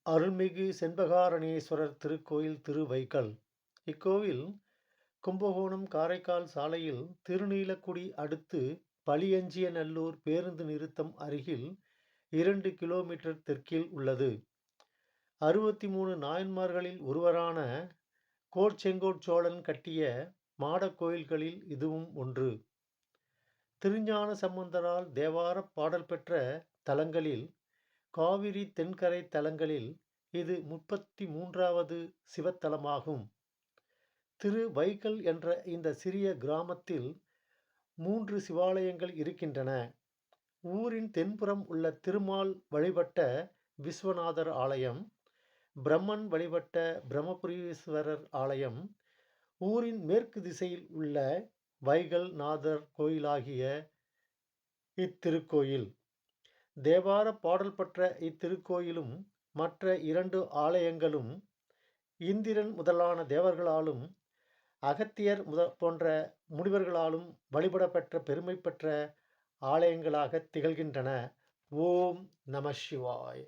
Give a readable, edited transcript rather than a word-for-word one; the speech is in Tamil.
அருள்மிகு செண்பகாரணேஸ்வரர் திருக்கோயில் திருவைக்கல். இக்கோவில் கும்பகோணம் காரைக்கால் சாலையில் திருநீலக்குடி அடுத்து பளியஞ்சியநல்லூர் பேருந்து நிறுத்தம் அருகில் 2 கிலோமீட்டர் தெற்கில் உள்ளது. 63 நாயன்மார்களில் ஒருவரான கோட்செங்கோட் சோழன் கட்டிய மாடக் கோயில்களில் இதுவும் ஒன்று. திருஞான சம்பந்தரால் தேவாரப் பாடல் பெற்ற தலங்களில் காவிரி தென்கரை தலங்களில் இது 33வது சிவத்தலமாகும். திருவைக்கல் என்ற இந்த சிறிய கிராமத்தில் 3 சிவாலயங்கள் இருக்கின்றன. ஊரின் தென்புறம் உள்ள திருமால் வழிபட்ட விஸ்வநாதர் ஆலயம், பிரம்மன் வழிபட்ட பிரம்மபுரீஸ்வரர் ஆலயம், ஊரின் மேற்கு திசையில் உள்ள வைகல் நாதர் கோயிலாகிய இத்திருக்கோயில். தேவார பாடல் பெற்ற இத்திருக்கோயிலும் மற்ற 2 ஆலயங்களும் இந்திரன் முதலான தேவர்களாலும் அகத்தியர் போன்ற முனிவர்களாலும் வழிபடப்பெற்ற பெருமை பெற்ற ஆலயங்களாக திகழ்கின்றன. ஓம் நம சிவாய.